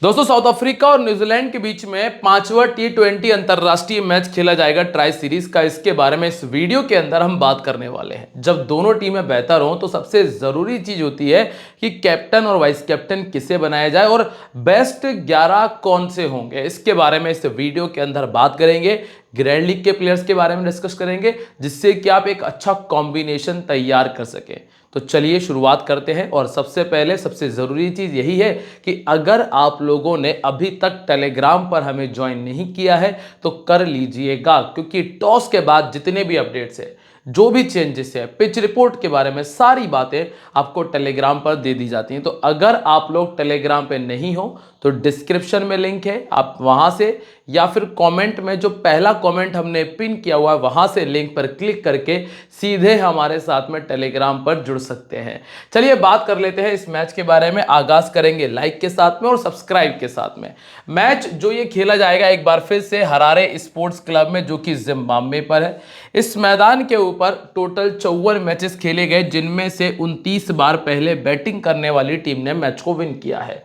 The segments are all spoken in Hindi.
दोस्तों, साउथ अफ्रीका और न्यूजीलैंड के बीच में पांचवा T20 अंतरराष्ट्रीय मैच खेला जाएगा ट्राई सीरीज का। इसके बारे में इस वीडियो के अंदर हम बात करने वाले हैं। जब दोनों टीमें बेहतर हों तो सबसे जरूरी चीज होती है कि कैप्टन और वाइस कैप्टन किसे बनाया जाए और बेस्ट 11 कौन से होंगे। इसके बारे में इस वीडियो के अंदर बात करेंगे। ग्रैंड लीग के प्लेयर्स के बारे में डिस्कस करेंगे, जिससे कि आप एक अच्छा कॉम्बिनेशन तैयार कर सकें। तो चलिए शुरुआत करते हैं। और सबसे पहले सबसे ज़रूरी चीज़ यही है कि अगर आप लोगों ने अभी तक टेलीग्राम पर हमें ज्वाइन नहीं किया है तो कर लीजिएगा, क्योंकि टॉस के बाद जितने भी अपडेट्स हैं, जो भी चेंजेस है, पिच रिपोर्ट के बारे में सारी बातें आपको टेलीग्राम पर दे दी जाती हैं। तो अगर आप लोग टेलीग्राम पे नहीं हो तो डिस्क्रिप्शन में लिंक है, आप वहां से या फिर कमेंट में जो पहला कमेंट हमने पिन किया हुआ है वहां से लिंक पर क्लिक करके सीधे हमारे साथ में टेलीग्राम पर जुड़ सकते हैं। चलिए बात कर लेते हैं इस मैच के बारे में। आगाज करेंगे लाइक के साथ में और सब्सक्राइब के साथ में। मैच जो ये खेला जाएगा एक बार फिर से हरारे स्पोर्ट्स क्लब में, जो कि जिम्बाब्वे पर है। इस मैदान के ऊपर टोटल 54 मैचेस खेले गए, जिनमें से 29 बार पहले बैटिंग करने वाली टीम ने मैच को विन किया है।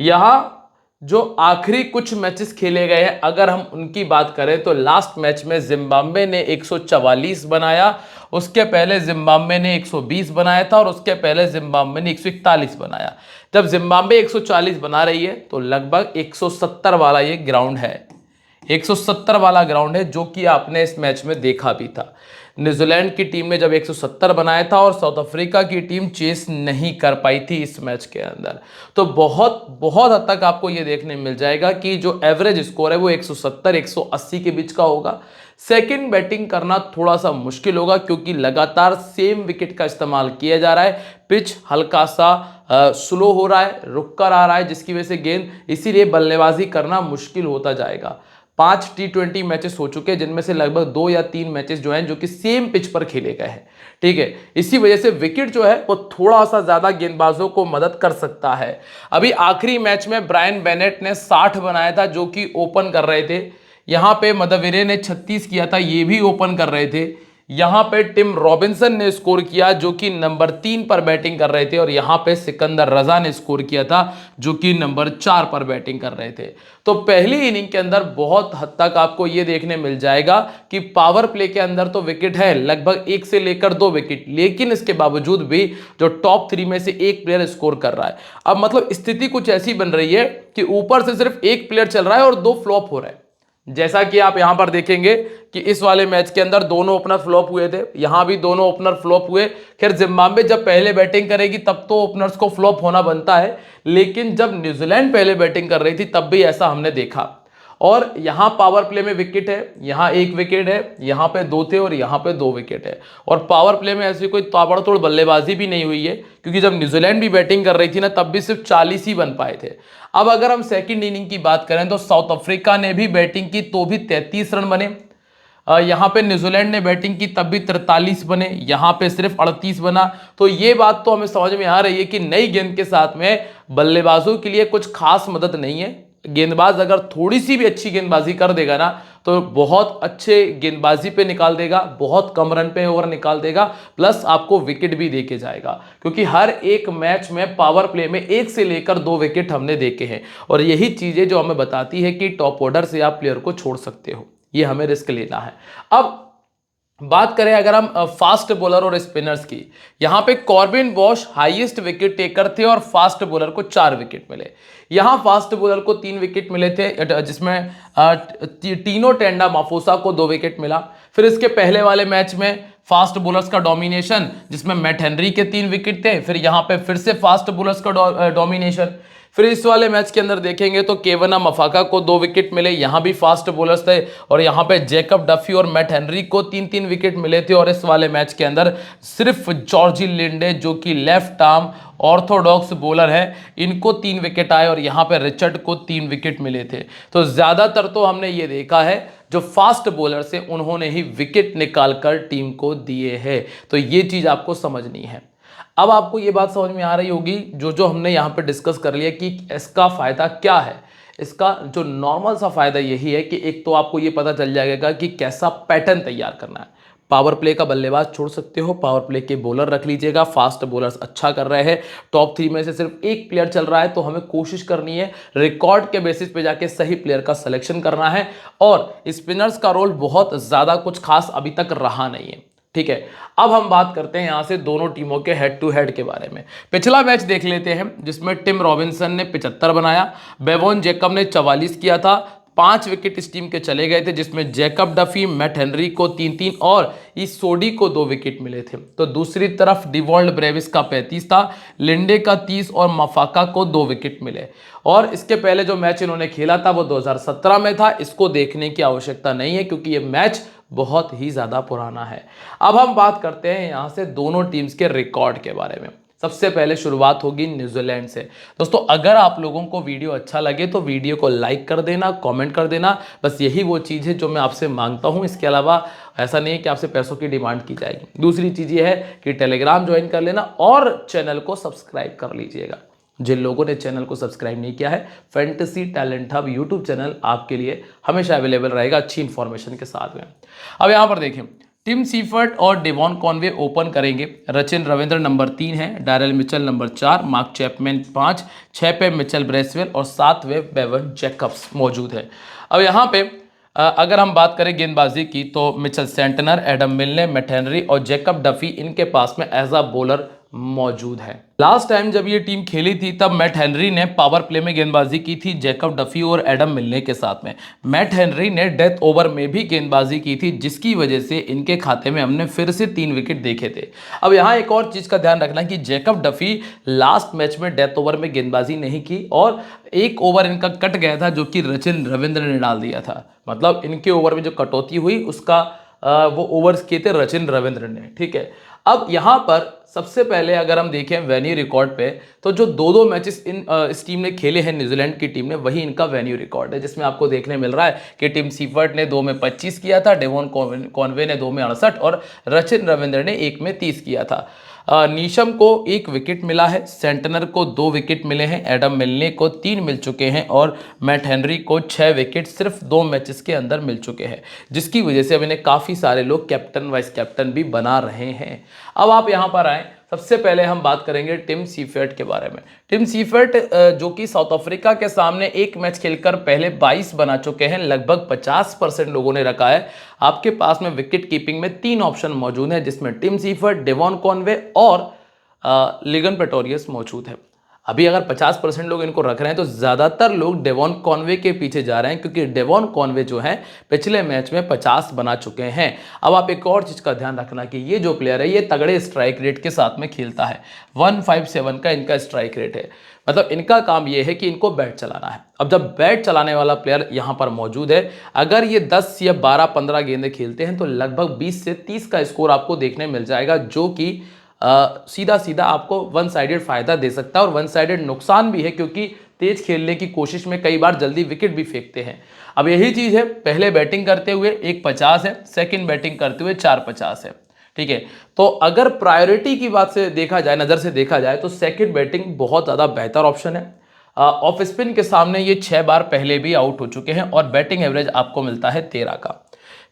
यहाँ जो आखिरी कुछ मैचेस खेले गए हैं, अगर हम उनकी बात करें तो लास्ट मैच में जिम्बाब्वे ने 144 बनाया, उसके पहले जिम्बाब्वे ने 120 बनाया था और उसके पहले जिम्बाब्वे ने 141 बनाया। जब जिम्बाब्वे 140 बना रही है तो लगभग 170 वाला ये ग्राउंड है, 170 वाला ग्राउंड है, जो कि आपने इस मैच में देखा भी था। न्यूजीलैंड की टीम ने जब 170 बनाया था और साउथ अफ्रीका की टीम चेस नहीं कर पाई थी इस मैच के अंदर। तो बहुत बहुत हद तक आपको यह देखने मिल जाएगा कि जो एवरेज स्कोर है वो 170 180 के बीच का होगा। सेकंड बैटिंग करना थोड़ा सा मुश्किल होगा, क्योंकि लगातार सेम विकेट का इस्तेमाल किया जा रहा है। पिच हल्का सा स्लो हो रहा है, रुक कर आ रहा है, जिसकी वजह से गेंद, इसीलिए बल्लेबाजी करना मुश्किल होता जाएगा। 5 T20 मैचेस हो चुके हैं, जिनमें से लगभग 2 या 3 मैचेस जो हैं जो कि सेम पिच पर खेले गए हैं। ठीक है, इसी वजह से विकेट जो है वो थोड़ा सा ज्यादा गेंदबाजों को मदद कर सकता है। अभी आखिरी मैच में ब्रायन बेनेट ने 60 बनाया था, जो कि ओपन कर रहे थे। यहां पे मदविरे ने 36 किया था, ये भी ओपन कर रहे थे। यहां पे टिम रॉबिन्सन ने स्कोर किया, जो कि नंबर 3 पर बैटिंग कर रहे थे, और यहां पे सिकंदर रजा ने स्कोर किया था, जो कि नंबर 4 पर बैटिंग कर रहे थे। तो पहली इनिंग के अंदर बहुत हद तक आपको यह देखने मिल जाएगा कि पावर प्ले के अंदर तो विकेट है लगभग 1 से लेकर 2 विकेट, लेकिन इसके बावजूद भी जो टॉप 3 में से एक प्लेयर स्कोर कर रहा है। अब मतलब स्थिति कुछ ऐसी बन रही है कि ऊपर से सिर्फ एक प्लेयर चल रहा है और 2 फ्लॉप हो रहे हैं। जैसा कि आप यहां पर देखेंगे कि इस वाले मैच के अंदर दोनों ओपनर फ्लॉप हुए थे, यहां भी दोनों ओपनर फ्लॉप हुए। खैर, जिम्बाब्वे जब पहले बैटिंग करेगी तब तो ओपनर्स को फ्लॉप होना बनता है, लेकिन जब न्यूजीलैंड पहले बैटिंग कर रही थी तब भी ऐसा हमने देखा। और यहां पावर प्ले में विकेट है, यहां 1 विकेट है, यहां पे 2 थे और यहां पे 2 विकेट है। और पावर प्ले में ऐसी कोई ताबड़तोड़ बल्लेबाजी भी नहीं हुई है, क्योंकि जब न्यूजीलैंड भी बैटिंग कर रही थी ना तब भी सिर्फ 40 ही बन पाए थे। अब अगर हम सेकंड इनिंग की बात करें तो साउथ अफ्रीका ने भी बैटिंग की तो भी 33 रन बने। यहां पे न्यूजीलैंड ने बैटिंग की तब भी 43 बने, यहां पे सिर्फ 38 बना। तो ये बात तो हमें समझ में आ रही है कि नई गेंद के साथ में बल्लेबाजों के लिए कुछ खास मदद नहीं है। गेंदबाज अगर थोड़ी सी भी अच्छी गेंदबाजी कर देगा ना तो बहुत अच्छे गेंदबाजी पे निकाल देगा, बहुत कम रन पे ओवर निकाल देगा, प्लस आपको विकेट भी देके जाएगा। क्योंकि हर एक मैच में पावर प्ले में 1 से लेकर 2 विकेट हमने देखे हैं, और यही चीजें जो हमें बताती है कि टॉप ऑर्डर से आप प्लेयर को छोड़ सकते हो, ये हमें रिस्क लेना है। अब बात करें अगर हम फास्ट बॉलर और स्पिनर्स की, यहां पे Corbin Bosch highest wicket taker थे और फास्ट बॉलर को 4 विकेट मिले। यहां फास्ट बॉलर को 3 विकेट मिले थे, जिसमें टीनो टेंडा माफोसा को 2 विकेट मिला। फिर इसके पहले वाले मैच में फास्ट बॉलर्स का डोमिनेशन, जिसमें मैट हेनरी के 3 विकेट थे। फिर यहां पे फिर से फास्ट बॉलर्स का डोमिनेशन। फिर इस वाले मैच के अंदर देखेंगे तो केवना मफाका को 2 विकेट मिले, यहां भी फास्ट बॉलर्स थे। और यहां पे जैकब डफी और मैट हेनरी को 3-3 विकेट मिले थे। और इस वाले मैच के अंदर सिर्फ जॉर्जी लिंडे, जो कि लेफ्ट आर्म ऑर्थोडॉक्स बॉलर है, इनको 3 विकेट आए, और यहां पे रिचर्ड को 3 विकेट मिले थे। तो ज्यादातर तो हमने ये देखा है जो फास्ट बॉलर से उन्होंने ही विकेट निकालकर टीम को दिए हैं। तो ये चीज आपको समझनी है। अब आपको ये बात समझ में आ रही होगी जो जो हमने यहाँ पे डिस्कस कर लिया कि इसका फायदा क्या है। इसका जो नॉर्मल सा फायदा यही है कि एक तो आपको ये पता चल जाएगा कि कैसा पैटर्न तैयार करना है। पावर प्ले का बल्लेबाज छोड़ सकते हो, पावर प्ले के बॉलर रख लीजिएगा, फास्ट बॉलर्स अच्छा कर रहे हैं, टॉप 3 में से सिर्फ एक प्लेयर चल रहा है, तो हमें कोशिश करनी है रिकॉर्ड के बेसिस पे जाके सही प्लेयर का सिलेक्शन करना है। और स्पिनर्स का रोल बहुत ज्यादा कुछ खास अभी तक रहा नहीं है, ठीक है। अब हम बात करते हैं यहां से दोनों टीमों के हेड टू हेड के बारे में। पिछला मैच देख लेते हैं जिसमें टिम रॉबिन्सन ने 75 बनाया, बेवॉन जैकब ने 44 किया था। 5 विकेट इस टीम के चले गए थे, जिसमें जैकब डफी, मैट हेनरी को 3-3 और इस सोडी को 2 विकेट मिले थे। तो दूसरी तरफ डिवॉल्ड ब्रेविस का 35 था, लिंडे का 30 और मफाका को 2 विकेट मिले। और इसके पहले जो मैच इन्होंने खेला था वो 2017 में था, इसको देखने की आवश्यकता नहीं है क्योंकि ये मैच बहुत ही ज्यादा पुराना है। अब हम बात करते हैं यहां से दोनों टीम्स के रिकॉर्ड के बारे में। सबसे पहले शुरुआत होगी न्यूजीलैंड से। दोस्तों अगर आप लोगों को वीडियो अच्छा लगे तो वीडियो को लाइक कर देना, कमेंट कर देना, बस यही वो चीज़ है जो मैं आपसे मांगता हूं। इसके अलावा ऐसा नहीं है कि आपसे पैसों की डिमांड की जाएगी। दूसरी चीज़ ये है कि टेलीग्राम ज्वाइन कर लेना और चैनल को सब्सक्राइब कर लीजिएगा। जिन लोगों ने चैनल को सब्सक्राइब नहीं किया है, fantasy talent hub YouTube channel आपके लिए हमेशा अवेलेबल रहेगा अच्छी इंफॉर्मेशन के साथ में। अब यहाँ पर देखें, टिम सीफर्ट और डेवॉन कॉनवे ओपन करेंगे। रचिन रविंद्र नंबर 3 है, Darrell Mitchell number 4, mark Chapman 5, 6 पे मिचेल ब्रेसवेल और 7 बेवन जैकब्स मौजूद है। अब यहाँ पे अगर हम बात करें गेंदबाजी की तो मिचेल सेंटनर, एडम मिलने, मैट हेनरी और जैकब डफी इनके पास में एज अ बॉलर मौजूद है। लास्ट टाइम जब ये टीम खेली थी तब मैट हेनरी ने पावर प्ले में गेंदबाजी की थी जैकब डफी और एडम मिलने के साथ में। मैट हेनरी ने डेथ ओवर में भी गेंदबाजी की थी, जिसकी वजह से इनके खाते में हमने फिर से 3 विकेट देखे थे। अब यहाँ एक और चीज का ध्यान रखना कि जैकब डफी लास्ट मैच में डेथ ओवर में गेंदबाजी नहीं की और एक ओवर इनका कट गया था जो कि रचिन रविंद्र ने डाल दिया था। मतलब इनके ओवर में जो कटौती हुई उसका वो ओवर्स किए थे रचिन रविंद्र ने, ठीक है। अब यहाँ पर सबसे पहले अगर हम देखें वेन्यू रिकॉर्ड पे तो जो 2-2 मैचेस इस टीम ने खेले हैं न्यूजीलैंड की टीम ने, वही इनका वेन्यू रिकॉर्ड है, जिसमें आपको देखने मिल रहा है कि टिम सीफर्ट ने 2 में 25 किया था, डेवॉन कॉनवे ने 2 में 68 और रचिन रविंद्र ने 1 में 30 किया था। नीशम को 1 विकेट मिला है, सेंटनर को 2 विकेट मिले हैं, एडम मिलने को 3 मिल चुके हैं और मैट हेनरी को 6 विकेट सिर्फ 2 मैचेस के अंदर मिल चुके हैं, जिसकी वजह से अब इन्हें काफ़ी सारे लोग कैप्टन वाइस कैप्टन भी बना रहे हैं। अब आप यहाँ पर आए, सबसे पहले हम बात करेंगे टिम सीफर्ट के बारे में। टिम सीफर्ट जो कि साउथ अफ्रीका के सामने एक मैच खेलकर पहले 22 बना चुके हैं, लगभग 50% लोगों ने रखा है। आपके पास में विकेट कीपिंग में 3 ऑप्शन मौजूद हैं, जिसमें टिम सीफर्ट, डेवॉन कॉनवे और लिगन प्रेटोरियस मौजूद है। अभी अगर 50% लोग इनको रख रहे हैं तो ज़्यादातर लोग डेवॉन कॉनवे के पीछे जा रहे हैं, क्योंकि डेवॉन कॉनवे जो है पिछले मैच में 50 बना चुके हैं। अब आप एक और चीज़ का ध्यान रखना कि ये जो प्लेयर है ये तगड़े स्ट्राइक रेट के साथ में खेलता है। 157 का इनका स्ट्राइक रेट है। मतलब इनका काम ये है कि इनको बैट चलाना है। अब जब बैट चलाने वाला प्लेयर यहाँ पर मौजूद है, अगर ये 10 या 12-15 गेंदें खेलते हैं तो लगभग 20 से 30 का स्कोर आपको देखने मिल जाएगा, जो कि सीधा सीधा आपको वन साइडेड फायदा दे सकता है और वन साइडेड नुकसान भी है, क्योंकि तेज खेलने की कोशिश में कई बार जल्दी विकेट भी फेंकते हैं। अब यही चीज है, पहले बैटिंग करते हुए 150 है, सेकंड बैटिंग करते हुए 450 है, ठीक है। तो अगर प्रायोरिटी की बात से देखा जाए, नजर से देखा जाए, तो सेकंड बैटिंग बहुत ज्यादा बेहतर ऑप्शन है। ऑफ स्पिन के सामने ये 6 बार पहले भी आउट हो चुके हैं और बैटिंग एवरेज आपको मिलता है 13 का।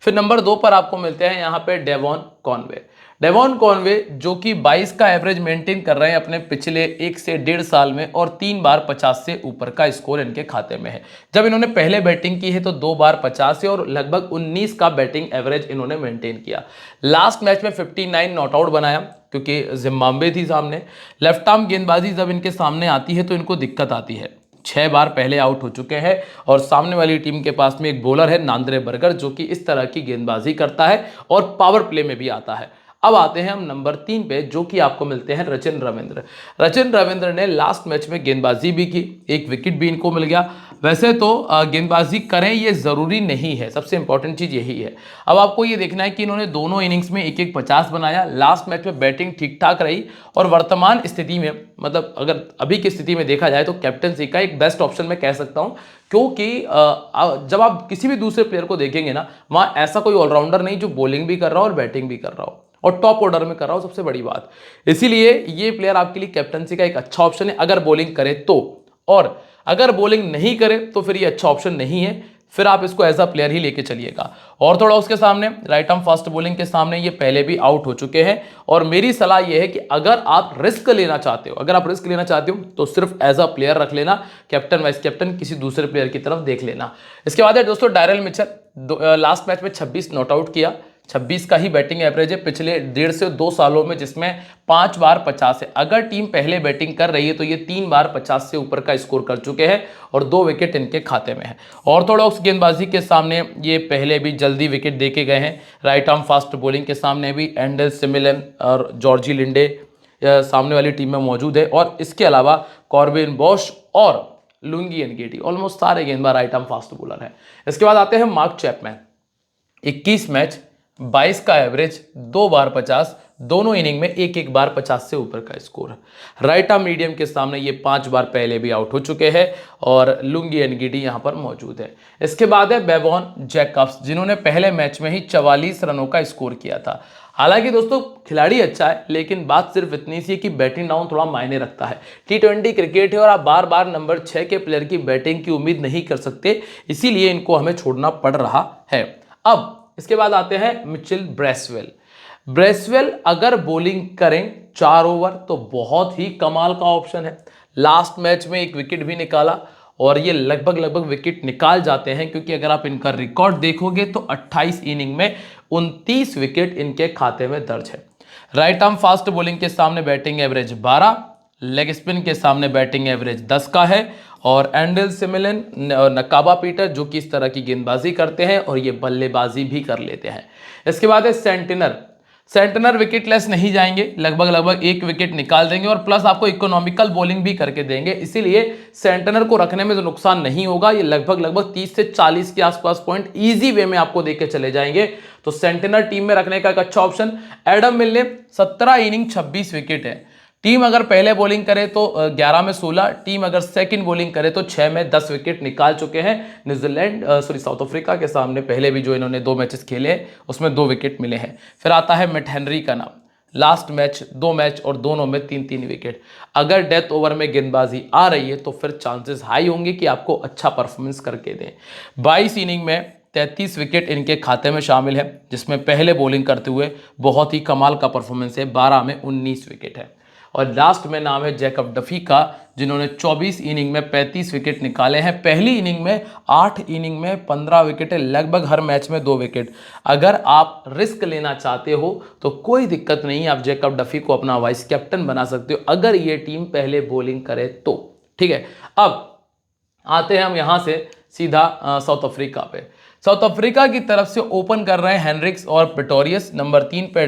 फिर नंबर 2 पर आपको मिलते हैं यहाँ पे डेवॉन कॉनवे। डेवॉन कॉनवे जो कि 22 का एवरेज मेंटेन कर रहे हैं अपने पिछले 1 से 1.5 साल में और 3 बार 50 से ऊपर का स्कोर इनके खाते में है। जब इन्होंने पहले बैटिंग की है तो 2 बार 50 से और लगभग 19 का बैटिंग एवरेज इन्होंने मेंटेन किया। लास्ट मैच में 59 नॉट आउट बनाया, क्योंकि जिम्बाब्वे थी सामने। लेफ्ट आर्म गेंदबाजी जब इनके सामने आती है तो इनको दिक्कत आती है। 6 बार पहले आउट हो चुके हैं और सामने वाली टीम के पास में एक बॉलर है नांद्रे बर्गर, जो कि इस तरह की गेंदबाजी करता है और पावर प्ले में भी आता है। अब आते हैं हम नंबर 3 पे, जो कि आपको मिलते हैं रचिन रविंद्र। रचिन रविंद्र ने लास्ट मैच में गेंदबाजी भी की, 1 विकेट भी इनको मिल गया। वैसे तो गेंदबाजी करें ये जरूरी नहीं है, सबसे इंपॉर्टेंट चीज यही है। अब आपको ये देखना है कि इन्होंने दोनों इनिंग्स में 1-1 50 बनाया। लास्ट मैच में बैटिंग ठीक ठाक रही और वर्तमान स्थिति में, मतलब अगर अभी की स्थिति में देखा जाए तो कैप्टनसी का एक बेस्ट ऑप्शन मैं कह सकता हूं, क्योंकि जब आप किसी भी दूसरे प्लेयर को देखेंगे ना, वहां ऐसा कोई ऑलराउंडर नहीं जो बॉलिंग भी कर रहा हो और बैटिंग भी कर रहा हो और टॉप ऑर्डर में कर रहा हो, सबसे बड़ी बात। इसीलिए ये प्लेयर आपके लिए कैप्टनसी का एक अच्छा ऑप्शन है, अगर बॉलिंग करे तो। और अगर बॉलिंग नहीं करे तो फिर ये अच्छा ऑप्शन नहीं है। फिर आप इसको एज अ प्लेयर ही लेके चलिएगा। ऑर्थोडॉक्स के सामने, राइट आर्म फास्ट बॉलिंग के सामने ये पहले भी आउट हो चुके हैं और मेरी सलाह ये है कि अगर आप रिस्क लेना चाहते हो तो सिर्फ एज अ प्लेयर रख लेना, कैप्टन वाइस कैप्टन किसी दूसरे प्लेयर की तरफ देख लेना। इसके बाद है दोस्तों डायरल मिचेल, लास्ट मैच में 26 नॉट आउट किया, 26 का ही बैटिंग एवरेज है पिछले 1.5 से 2 सालों में, जिसमें 5 बार 50 है। अगर टीम पहले बैटिंग कर रही है तो ये 3 बार 50 से ऊपर का स्कोर कर चुके हैं और 2 विकेट इनके खाते में है। ऑर्थोडॉक्स गेंदबाजी के सामने ये पहले भी जल्दी विकेट देके गए हैं। राइट आर्म फास्ट बॉलिंग के सामने भी एंडल सिमिलन और जॉर्जी लिंडे सामने वाली टीम में मौजूद है और इसके अलावा कॉर्बिन बॉश और लुंगी एनगीडी, ऑलमोस्ट सारे गेंदबाज राइट आर्म फास्ट बॉलर हैं। इसके बाद आते हैं मार्क चैपमैन, 21 मैच 22 का एवरेज, 2 बार 50, दोनों इनिंग में एक एक बार 50 से ऊपर का स्कोर है। राइट आर्म मीडियम के सामने ये 5 बार पहले भी आउट हो चुके हैं और लुंगी एनगीडी यहां पर मौजूद है। इसके बाद है बेवॉन जैकब्स, जिन्होंने पहले मैच में ही 44 रनों का स्कोर किया था। हालांकि दोस्तों खिलाड़ी अच्छा है, लेकिन बात सिर्फ इतनी सी है कि बैटिंग डाउन थोड़ा मायने रखता है। T20 क्रिकेट है और आप बार बार नंबर 6 के प्लेयर की बैटिंग की उम्मीद नहीं कर सकते, इसीलिए इनको हमें छोड़ना पड़ रहा है। अब इसके बाद आते हैं मिचेल ब्रेसवेल अगर बॉलिंग करें 4 ओवर तो बहुत ही कमाल का ऑप्शन है। लास्ट मैच में एक विकेट भी निकाला और ये लगभग विकेट निकाल जाते हैं, क्योंकि अगर आप इनका रिकॉर्ड देखोगे तो 28 इनिंग में 29 विकेट इनके खाते में दर्ज है। राइट आर्म फास्ट बॉलिंग के सामने बैटिंग एवरेज 12, लेग स्पिन के सामने बैटिंग एवरेज 10 का है और एंडल सिमिलन, नकाबा पीटर जो कि इस तरह की गेंदबाजी करते हैं और ये बल्लेबाजी भी कर लेते हैं। इसके बाद है सेंटनर विकेटलेस नहीं जाएंगे, लगभग 1 विकेट निकाल देंगे और प्लस आपको इकोनॉमिकल बॉलिंग भी करके देंगे, इसीलिए सेंटनर को रखने में जो नुकसान नहीं होगा, ये लगभग 30 से 40 के आसपास पॉइंट इजी वे में आपको देके चले जाएंगे, तो सेंटनर टीम में रखने का एक अच्छा ऑप्शन। एडम मिलने 17 इनिंग 26 विकेट है। टीम अगर पहले बॉलिंग करे तो 11 में 16, टीम अगर सेकंड बॉलिंग करे तो 6 में 10 विकेट निकाल चुके हैं। साउथ अफ्रीका के सामने पहले भी जो इन्होंने 2 मैचेस खेले हैं उसमें 2 विकेट मिले हैं। फिर आता है मैट हेनरी का नाम, लास्ट मैच 2 मैच और दोनों में 3-3 विकेट। अगर डेथ ओवर में गेंदबाजी आ रही है तो फिर चांसेस हाई होंगे कि आपको अच्छा परफॉर्मेंस करके दें। 22 इनिंग में 33 विकेट इनके खाते में शामिल है, जिसमें पहले बॉलिंग करते हुए बहुत ही कमाल का परफॉर्मेंस है, 12 में 19 विकेट है। और लास्ट में नाम है जैकब डफी का, जिन्होंने 24 इनिंग में 35 विकेट निकाले हैं। पहली इनिंग में 8 इनिंग में 15 विकेट है, लगभग हर मैच में 2 विकेट। अगर आप रिस्क लेना चाहते हो तो कोई दिक्कत नहीं, आप जैकब डफी को अपना वाइस कैप्टन बना सकते हो अगर ये टीम पहले बॉलिंग करे तो, ठीक है। अब आते हैं हम यहां से सीधा साउथ अफ्रीका पे। साउथ अफ्रीका की तरफ से ओपन कर रहे हैं हेनरिक्स और प्रेटोरियस, नंबर 3 पे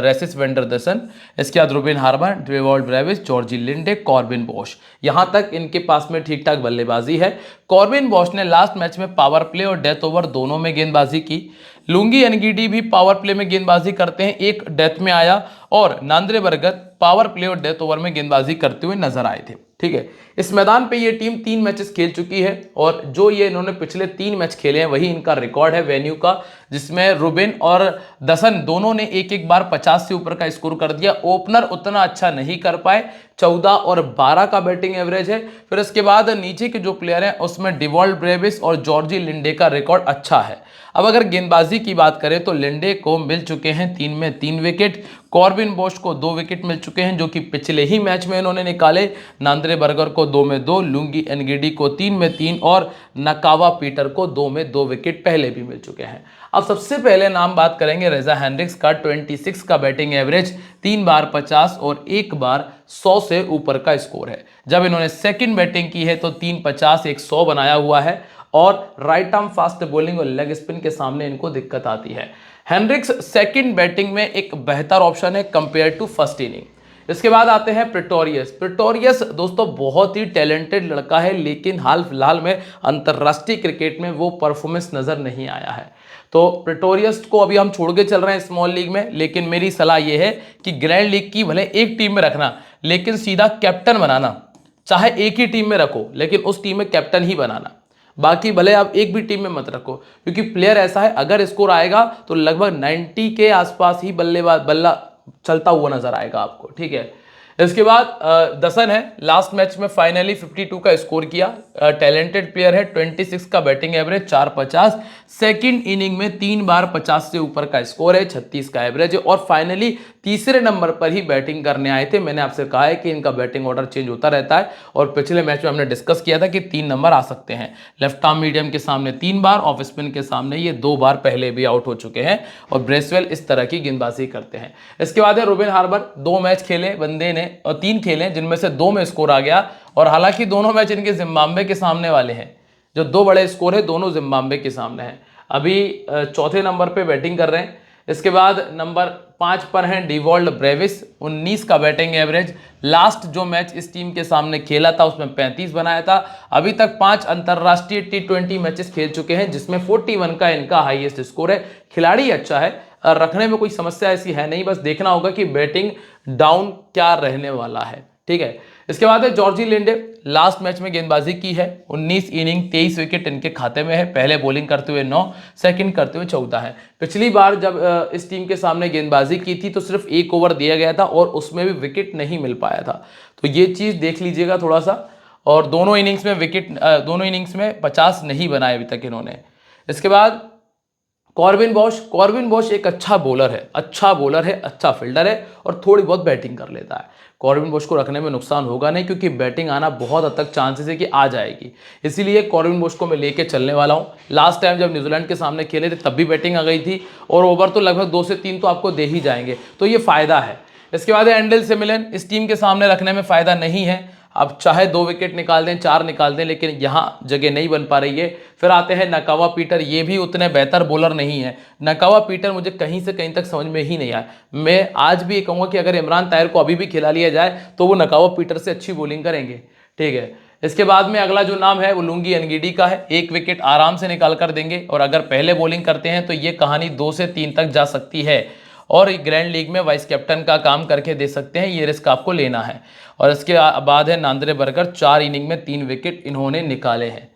रेसिस वेंडरसन, इसके बाद रूबिन हार्बर, Dewald Brevis, George Linde, Corbin Bosch. यहां तक इनके पास में ठीक ठाक बल्लेबाजी है। कॉर्बिन बॉश ने लास्ट मैच में पावर प्ले और डेथ ओवर दोनों में गेंदबाजी की। लुंगी एनगीडी भी पावर प्ले में गेंदबाजी करते हैं, एक डेथ में आया, और नांद्रे बरगत पावर प्ले और डेथ ओवर में गेंदबाजी करते हुए नजर आए थे, ठीक है। इस मैदान पे ये टीम 3 मैचेस खेल चुकी है और जो ये इन्होंने पिछले 3 मैच खेले हैं वही इनका रिकॉर्ड है वेन्यू का, जिसमें रुबिन और दसन दोनों ने एक एक बार 50 से ऊपर का स्कोर कर दिया। ओपनर उतना अच्छा नहीं कर पाए, 14 और 12 का बैटिंग एवरेज है। फिर इसके बाद नीचे के जो प्लेयर हैं उसमें डेवॉल्ड ब्रेविस और जॉर्जी लिंडे का रिकॉर्ड अच्छा है। अब अगर गेंदबाजी की बात करें तो लिंडे को मिल चुके हैं 3 में 3 विकेट, कॉर्बिन बॉश को 2 विकेट मिल चुके हैं जो कि पिछले ही मैच में इन्होंने निकाले, नांद्रे बर्गर को 2 में 2, लुंगी एनगीडी को 3 में 3 और नकावा पीटर को 2 में 2 विकेट पहले भी मिल चुके हैं। अब सबसे पहले नाम बात करेंगे रेजा हेनरिक्स का, 26 का बैटिंग एवरेज, 3 बार 50 और 1 बार 100 से ऊपर का स्कोर है। जब इन्होंने सेकंड बैटिंग की है तो 3 50 1 100 बनाया हुआ है और राइट आर्म फास्ट बॉलिंग और लेग स्पिन के सामने इनको दिक्कत आती है। हेनरिक्स सेकंड बैटिंग में एक बेहतर ऑप्शन है कंपेयर टू फर्स्ट इनिंग। इसके बाद आते हैं प्रेटोरियस दोस्तों बहुत ही टैलेंटेड लड़का है, लेकिन हाल फिलहाल में अंतरराष्ट्रीय क्रिकेट में वो परफॉर्मेंस नजर नहीं आया है, तो प्रेटोरियस को अभी हम छोड़ के चल रहे हैं स्मॉल लीग में। लेकिन मेरी सलाह यह है कि ग्रैंड लीग की भले एक टीम में रखना, लेकिन सीधा कैप्टन बनाना, चाहे एक ही टीम में रखो लेकिन उस टीम में कैप्टन ही बनाना, बाकी भले आप एक भी टीम में मत रखो, क्योंकि प्लेयर ऐसा है अगर स्कोर आएगा तो लगभग 90 के आसपास ही बल्ला चलता हुआ नजर आएगा आपको, ठीक है। इसके बाद दसन है, लास्ट मैच में फाइनली 52 का स्कोर किया। टैलेंटेड प्लेयर है, 26 का बैटिंग एवरेज, 450। सेकंड इनिंग में 3 बार 50 से ऊपर का स्कोर है, 36 का एवरेज है और फाइनली तीसरे नंबर पर ही बैटिंग करने आए थे। मैंने आपसे कहा है कि इनका बैटिंग ऑर्डर चेंज होता रहता है और पिछले मैच में हमने डिस्कस किया था कि 3 नंबर आ सकते हैं। लेफ्ट आर्म मीडियम के सामने 3 बार, ऑफ स्पिन के सामने ये 2 बार पहले भी आउट हो चुके हैं और ब्रेसवेल इस तरह की गेंदबाजी करते हैं। इसके बाद है रूबिन हार्बर, 2 मैच खेले बंदे ने और 3 खेले जिनमें से 2 में स्कोर आ गया और हालांकि दोनों मैच इनके जिम्बाब्वे के सामने वाले हैं। जो 2 बड़े स्कोर है दोनों जिम्बाब्वे के सामने हैं। अभी चौथे नंबर पे बैटिंग कर रहे हैं। इसके बाद नंबर 5 पर हैं डिवॉल्ड ब्रेविस, 19 का बैटिंग एवरेज। लास्ट जो मैच इस टीम के सामने खेला था उसमें 35 बनाया था। अभी तक 5 अंतरराष्ट्रीय T20 मैचेस खेल चुके हैं जिसमें 41 का इनका हाईएस्ट स्कोर है। खिलाड़ी अच्छा है, रखने में कोई समस्या ऐसी है नहीं, बस देखना होगा कि बैटिंग डाउन क्या रहने वाला है। ठीक है। इसके बाद है जॉर्जी लिंडे, लास्ट मैच में गेंदबाजी की है, 19 इनिंग 23 विकेट इनके खाते में है। पहले बॉलिंग करते हुए 9, सेकंड करते हुए 14 है। पिछली बार जब इस टीम के सामने गेंदबाजी की थी तो सिर्फ 1 ओवर दिया गया था और उसमें भी विकेट नहीं मिल पाया था, तो ये चीज़ देख लीजिएगा थोड़ा सा। और दोनों इनिंग्स में 50 नहीं बनाए अभी तक इन्होंने। इसके बाद कॉर्बिन बॉश एक अच्छा बॉलर है, अच्छा फील्डर है और थोड़ी बहुत बैटिंग कर लेता है। कॉर्बिन बॉश को रखने में नुकसान होगा नहीं क्योंकि बैटिंग आना बहुत हद तक चांसेस है कि आ जाएगी, इसीलिए कॉर्बिन बॉश को मैं लेके चलने वाला हूँ। लास्ट टाइम जब न्यूजीलैंड के सामने खेले थे तब भी बैटिंग आ गई थी और ओवर तो लगभग 2 से 3 तो आपको दे ही जाएंगे, तो ये फायदा है। इसके बाद है एंडल सिमिलन, इस टीम के सामने रखने में फायदा नहीं है। अब चाहे 2 विकेट निकाल दें, 4 निकाल दें, लेकिन यहाँ जगह नहीं बन पा रही है। फिर आते हैं नकावा पीटर, ये भी उतने बेहतर बॉलर नहीं है। नकावा पीटर मुझे कहीं से कहीं तक समझ में ही नहीं आया। मैं आज भी ये कहूँगा कि अगर इमरान ताहिर को अभी भी खिला लिया जाए तो वो नकावा पीटर से अच्छी बॉलिंग करेंगे। ठीक है। इसके बाद में अगला जो नाम है वो लुंगी एनगिडी का है, 1 विकेट आराम से निकाल कर देंगे और अगर पहले बॉलिंग करते हैं तो ये कहानी 2 से 3 तक जा सकती है और ग्रैंड लीग में वाइस कैप्टन का काम करके दे सकते हैं, ये रिस्क आपको लेना है। और इसके बाद है नांद्रे बर्गर, 4 इनिंग में 3 विकेट इन्होंने निकाले हैं।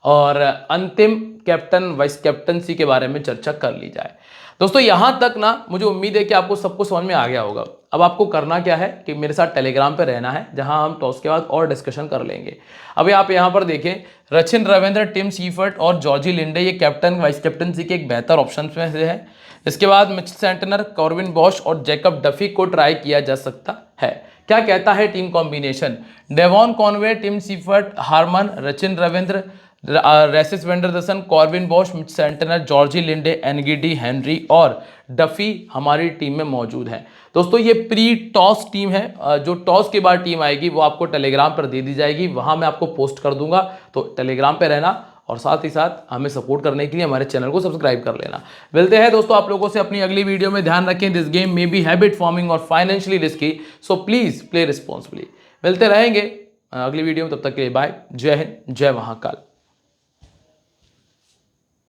और अंतिम कैप्टन वाइस कैप्टनसी के बारे में चर्चा कर ली जाए। दोस्तों यहाँ तक ना मुझे उम्मीद है कि आपको सब कुछ समझ में आ गया होगा। अब आपको करना क्या है कि मेरे साथ टेलीग्राम पे रहना है जहां हम टॉस के बाद और डिस्कशन कर लेंगे। अभी आप यहाँ पर देखें, रचिन रविंद्र, टिम सीफर्ट और जॉर्जी लिंडे ये कैप्टन वाइस कैप्टनसी के एक बेहतर ऑप्शन में से है। इसके बाद मिच सेंटनर, कॉर्बिन बॉश और जैकब डफी को ट्राई किया जा सकता है। क्या कहता है team combination? Devon Conway, Tim Seifert, Harman, Rachin Ravindra, रेसिस वेंडरसन, Corbin Bosch, Mitch Santner, George Linde, Ngidi, Henry और डफी हमारी टीम में मौजूद है। दोस्तों ये प्री टॉस टीम है, जो टॉस के बाद टीम आएगी वो आपको टेलीग्राम पर दे दी जाएगी, वहां मैं आपको पोस्ट कर दूंगा, तो टेलीग्राम पे रहना और साथ ही साथ हमें सपोर्ट करने के लिए हमारे चैनल को सब्सक्राइब कर लेना। मिलते हैं दोस्तों आप लोगों से अपनी अगली वीडियो में। ध्यान रखें, this game may be habit forming और financially risky, so please play responsibly. मिलते रहेंगे अगली वीडियो में, तब तक के लिए बाय। जय हिंद, जय महाकाल।